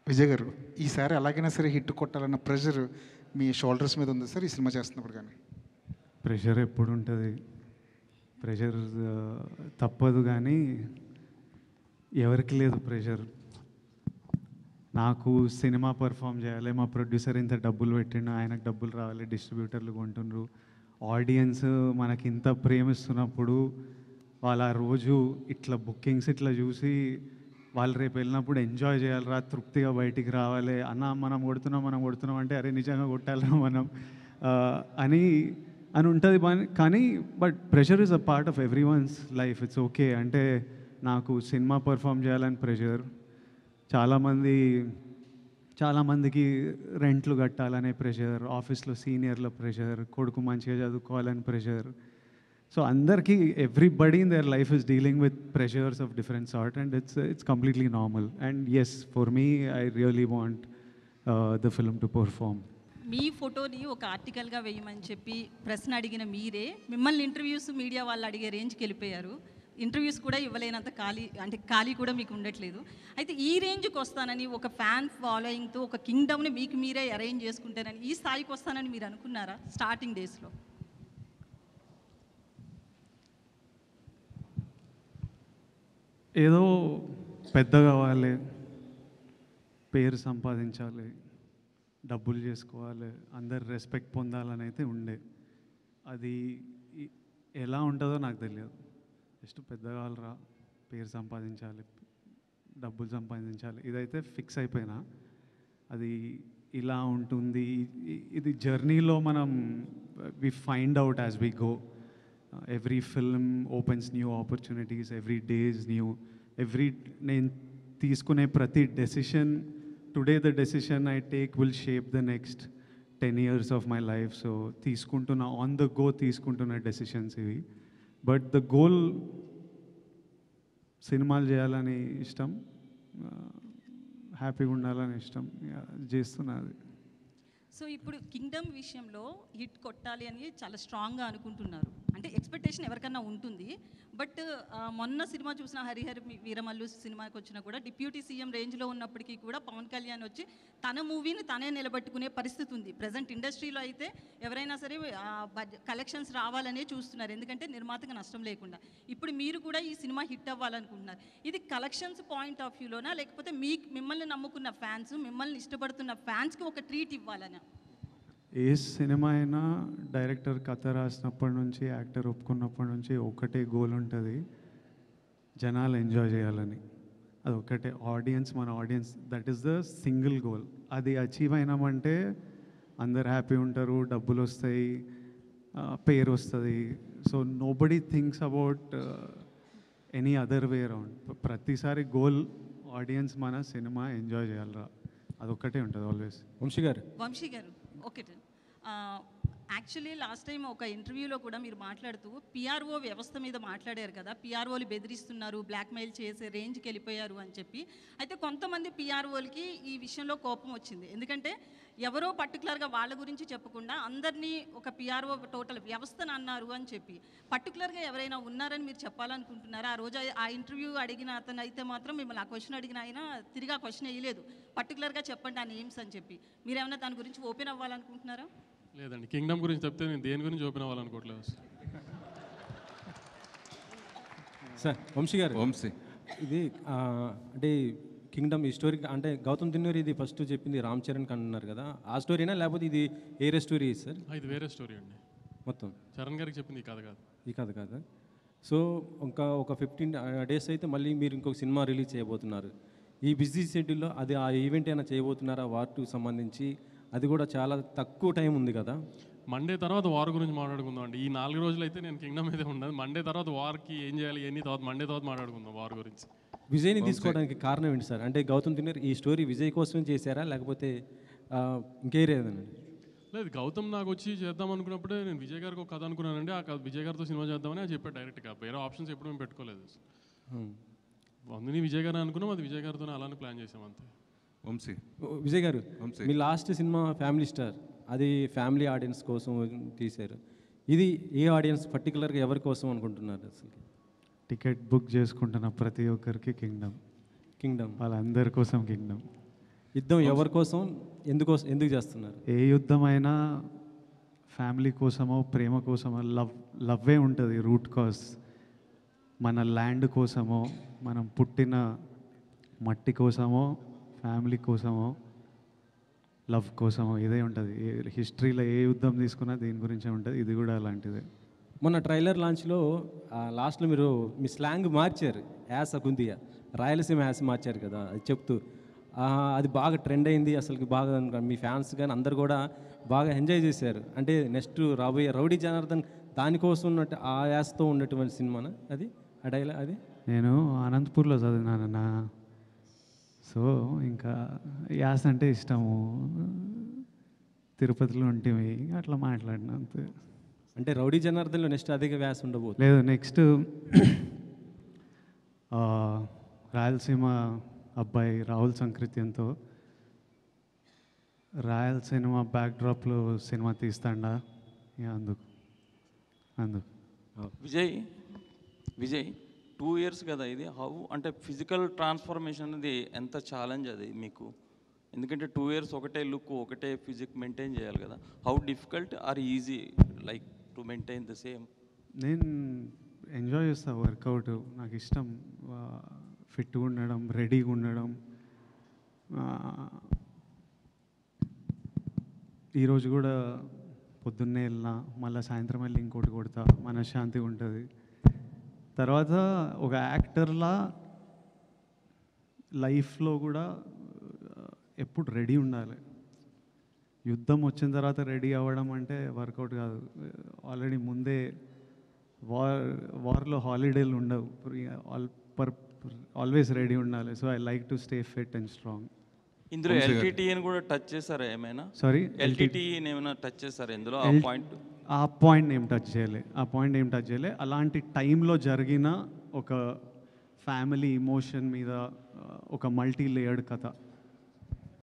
విజయ్ గారు, ఈసారి ఎలాగైనా సరే హిట్ కొట్టాలన్న ప్రెషర్ మీ షోల్డర్స్ మీద ఉంది సార్ ఈ సినిమా చేస్తున్నప్పుడు? కానీ ప్రెషర్ ఎప్పుడు ఉంటుంది, ప్రెషర్ తప్పదు, కానీ ఎవరికి లేదు ప్రెషర్. నాకు సినిమా పర్ఫామ్ చేయాలి, మా ప్రొడ్యూసర్ ఇంత డబ్బులు పెట్టిండు, ఆయనకు డబ్బులు రావాలి, డిస్ట్రిబ్యూటర్లు కొంటుండ్రు, ఆడియన్స్ మనకి ఇంత ప్రేమిస్తున్నప్పుడు వాళ్ళు ఆ రోజు ఇట్లా బుకింగ్స్ ఇట్లా చూసి వాళ్ళు రేపు వెళ్ళినప్పుడు ఎంజాయ్ చేయాలిరా, తృప్తిగా బయటికి రావాలి అన్న, మనం కొడుతున్నాం అంటే అరే నిజంగా కొట్టాలిరా మనం అని అని ఉంటుంది. కానీ but pressure is a part of every one's life. It's okay. అంటే నాకు సినిమా పర్ఫామ్ చేయాలని ప్రెషర్, చాలామందికి రెంట్లు కట్టాలనే ప్రెషర్, ఆఫీస్లో సీనియర్ల ప్రెషర్, కొడుకు మంచిగా చదువుకోవాలని ప్రెషర్. సో అందరికీ everybody in their life is dealing with pressures of different sort and it's completely normal. And yes, for me I really want the film to perform. మీ ఫోటోని ఒక ఆర్టికల్గా వేయమని చెప్పి ప్రశ్న అడిగిన మీరే మిమ్మల్ని ఇంటర్వ్యూస్ మీడియా వాళ్ళు అడిగే రేంజ్కి వెళ్ళిపోయారు. ఇంటర్వ్యూస్ కూడా ఇవ్వలేనంత ఖాళీ కూడా మీకు ఉండట్లేదు. అయితే ఈ రేంజ్కి వస్తానని, ఒక ఫ్యాన్ ఫాలోయింగ్తో ఒక కింగ్డమ్ని మీకు మీరే అరేంజ్ చేసుకుంటారని, ఈ స్థాయికి వస్తానని మీరు అనుకున్నారా స్టార్టింగ్ డేస్లో? ఏదో పెద్దగా అవ్వాలి, పేరు సంపాదించాలి, డబ్బులు చేసుకోవాలి, అందరు రెస్పెక్ట్ పొందాలని అయితే ఉండే. అది ఎలా ఉంటుందో నాకు తెలియదు. జస్ట్ పెద్దగా రా, పేరు సంపాదించాలి, డబ్బులు సంపాదించాలి, ఇదైతే ఫిక్స్ అయిపోయినా. అది ఇలా ఉంటుంది. ఇది జర్నీలో మనం we find out as we go. Every film opens new opportunities, every day is new. నేను తీసుకునే ప్రతి decision, today the decision I take will shape the next 10 years of my life. So on the go తీసుకుంటున్న decisions ఇవి. But the goal సినిమాలు చేయాలని ఇష్టం, హ్యాపీగా ఉండాలని ఇష్టం, చేస్తున్నది. సో ఇప్పుడు కింగ్డమ్ విషయంలో హిట్ కొట్టాలి అని చాలా స్ట్రాంగ్గా అనుకుంటున్నారు. అంటే ఎక్స్పెక్టేషన్ ఎవరికన్నా ఉంటుంది. బట్ మొన్న సినిమా చూసిన హరిహర వీరమల్లు సినిమాకి వచ్చినా కూడా డిప్యూటీ సీఎం రేంజ్లో ఉన్నప్పటికీ కూడా పవన్ కళ్యాణ్ వచ్చి తన మూవీని తనే నిలబెట్టుకునే పరిస్థితి ఉంది. ప్రజెంట్ ఇండస్ట్రీలో అయితే ఎవరైనా సరే కలెక్షన్స్ రావాలనే చూస్తున్నారు, ఎందుకంటే నిర్మాతగా నష్టం లేకుండా. ఇప్పుడు మీరు కూడా ఈ సినిమా హిట్ అవ్వాలనుకుంటున్నారు. ఇది కలెక్షన్స్ పాయింట్ ఆఫ్ వ్యూలోనా, లేకపోతే మిమ్మల్ని నమ్ముకున్న ఫ్యాన్స్, మిమ్మల్ని ఇష్టపడుతున్న ఫ్యాన్స్కి ఒక ట్రీట్ ఇవ్వాలనా? ఏ సినిమా అయినా డైరెక్టర్ కథ రాసినప్పటి నుంచి, యాక్టర్ ఒప్పుకున్నప్పటి నుంచి ఒకటే గోల్ ఉంటుంది, జనాలు ఎంజాయ్ చేయాలని. అది ఒకటే. మన audience, that is the single goal. అది అచీవ్ అయినామంటే అందరు హ్యాపీ ఉంటారు, డబ్బులు వస్తాయి, పేరు వస్తుంది. So nobody thinks about any other way around. ప్రతిసారి గోల్ ఆడియన్స్ మన సినిమా ఎంజాయ్ చేయాలరా, అదొక్కటే ఉంటుంది ఆల్వేస్. వంశీ గారు ఓకే. యాక్చువల్లీ లాస్ట్ టైం ఒక ఇంటర్వ్యూలో కూడా మీరు మాట్లాడుతూ పిఆర్ఓ వ్యవస్థ మీద మాట్లాడారు కదా, పిఆర్ఓలు బెదిరిస్తున్నారు, బ్లాక్మెయిల్ చేసే రేంజ్కి వెళ్ళిపోయారు అని చెప్పి. అయితే కొంతమంది పిఆర్ఓలకి ఈ విషయంలో కోపం వచ్చింది. ఎందుకంటే ఎవరో పర్టికులర్గా వాళ్ళ గురించి చెప్పకుండా అందరినీ ఒక పిఆర్ఓ టోటల్ వ్యవస్థను అన్నారు అని చెప్పి. పర్టికులర్గా ఎవరైనా ఉన్నారని మీరు చెప్పాలనుకుంటున్నారా? ఆ రోజు ఆ ఇంటర్వ్యూ అడిగిన అతను అయితే మాత్రం మిమ్మల్ని ఆ క్వశ్చన్ అడిగిన ఆయన తిరిగి ఆ క్వశ్చన్ వేయలేదు, పర్టికులర్గా చెప్పండి ఆ నేమ్స్ అని చెప్పి. మీరేమైనా దాని గురించి ఓపెన్ అవ్వాలనుకుంటున్నారా? లేదండి, కింగ్డమ్ గురించి చెప్తే నేను దేని గురించి ఓపెన్ అవ్వాలనుకోవట్లేదు సార్. వంశీ గారు, ఇది అంటే కింగ్డమ్ ఈ స్టోరీ అంటే గౌతమ్ దిన్నూరి ఇది ఫస్ట్ చెప్పింది రామ్ చరణ్కి అంటున్నారు కదా, ఆ స్టోరీనా లేకపోతే ఇది వేరే స్టోరీ సార్? ఇది వేరే స్టోరీ అండి. మొత్తం చరణ్ గారికి చెప్పింది ఈ కథ కాదు. ఈ కథ కాదా? సో ఒక 15 days అయితే మళ్ళీ మీరు ఇంకొక సినిమా రిలీజ్ చేయబోతున్నారు. ఈ బిజీ షెడ్యూల్లో అది ఆ ఈవెంట్ అయినా చేయబోతున్నారా వార్ 2 సంబంధించి? అది కూడా చాలా తక్కువ టైం ఉంది కదా. మండే తర్వాత వార్ గురించి మాట్లాడుకుందాం అండి. ఈ 4 రోజులు అయితే నేను కింగ్డమ్ అయితే ఉండదు. మండే తర్వాత వార్కి ఏం చేయాలి మండే తర్వాత మాట్లాడుకుందాం వార్ గురించి. విజయ్ని తీసుకోవడానికి కారణం ఏంటి సార్? అంటే గౌతమ్ దిన్నూరి ఈ స్టోరీ విజయ్ కోసం చేశారా లేకపోతే ఇంకేరేదండి? లేదు, గౌతమ్ నాకు వచ్చి చేద్దాం అనుకున్నప్పుడే నేను విజయ్ గారికి ఒక కథ అనుకున్నానండి. ఆ కథ విజయ్ గారితో సినిమా చేద్దామని అది చెప్పాడు డైరెక్ట్గా. వేరే ఆప్షన్స్ ఎప్పుడు మేము పెట్టుకోలేదు. అందుని విజయ్ గారు అనుకున్నాం, అది విజయ్ గారితో అలానే ప్లాన్ చేసాం అంతే. విజయ్ గారు, మీ లాస్ట్ సినిమా ఫ్యామిలీ స్టార్, అది ఫ్యామిలీ ఆడియన్స్ కోసం తీశారు. ఇది ఏ ఆడియన్స్ పర్టికులర్గా ఎవరి కోసం అనుకుంటున్నారు అసలు? టికెట్ బుక్ చేసుకుంటున్న ప్రతి ఒక్కరికి కింగ్డమ్ వాళ్ళందరి కోసం కింగ్డమ్. యుద్ధం ఎవరి కోసం ఎందుకు చేస్తున్నారు? ఏ యుద్ధమైనా ఫ్యామిలీ కోసమో ప్రేమ కోసమో లవ్వే ఉంటుంది రూట్ కాజ్. మన ల్యాండ్ కోసమో మనం పుట్టిన మట్టి కోసమో ఫ్యామిలీ కోసమో లవ్ కోసమో ఇదే ఉంటుంది. హిస్టరీలో ఏ యుద్ధం తీసుకున్నా దీని గురించే ఉంటుంది. ఇది కూడా అలాంటిదే. మొన్న ట్రైలర్ లాంచ్లో లాస్ట్లో మీరు మీ స్లాంగ్ మార్చారు, యాస కుందియ రాయలసీమ యాస మార్చారు కదా, అది చెప్తూ అది బాగా ట్రెండ్ అయింది. అసలుకి బాగా మీ ఫ్యాన్స్ కానీ అందరు కూడా బాగా ఎంజాయ్ చేశారు. అంటే నెక్స్ట్ రాబోయే రౌడీ జనార్దన్ దానికోసం ఉన్నట్టు ఆ యాసతో ఉన్నటువంటి సినిమానా అది, ఆ డైలాగ్ అది? నేను అనంతపూర్లో చదివినానన్నా, సో ఇంకా యాస అంటే ఇష్టము. తిరుపతిలో ఉంటేవి అట్లా మాట్లాడిన అంతే. అంటే రౌడీ జనార్దన్లో నెక్స్ట్ అధిక వ్యాస ఉండబోతుంది. లేదు, నెక్స్ట్ రాయలసీమ అబ్బాయి రాహుల్ సంకృత్యంతో రాయలసీమ బ్యాక్డ్రాప్లో సినిమా తీస్తాడా, అందుకు విజయ్ 2 years కదా ఇది. హౌ అంటే ఫిజికల్ ట్రాన్స్ఫర్మేషన్ అనేది ఎంత ఛాలెంజ్ అది మీకు? ఎందుకంటే 2 years ఒకటే లుక్ ఒకటే ఫిజిక్ మెయింటైన్ చేయాలి కదా. How difficult or easy like to maintain the same? నేను ఎంజాయ్ చేస్తాను వర్కౌట్, నాకు ఇష్టం. ఫిట్గా ఉండడం, రెడీగా ఉండడం. ఈరోజు కూడా పొద్దున్నే వెళ్ళినా మళ్ళీ సాయంత్రం వెళ్ళి ఇంకోటి కొడతా, మనశ్శాంతిగా ఉంటుంది. తర్వాత ఒక యాక్టర్లా లైఫ్లో కూడా ఎప్పుడు రెడీ ఉండాలి. యుద్ధం వచ్చిన తర్వాత రెడీ అవ్వడం అంటే వర్కౌట్ కాదు. ఆల్రెడీ ముందే వార్లో హాలిడేలు ఉండవు, ఆల్వేస్ రెడీ ఉండాలి. So I like to stay fit and strong. ఇందులో ఎల్టీటీని కూడా టచ్ చేశారా ఏమైనా? సారీ, ఎల్టీటీని ఏమైనా టచ్ చేశారా ఇందులో? ఆ పాయింట్ ఏం టచ్ చేయలే. అలాంటి టైంలో జరిగిన ఒక ఫ్యామిలీ ఇమోషన్ మీద ఒక మల్టీ లేయర్డ్ కథ.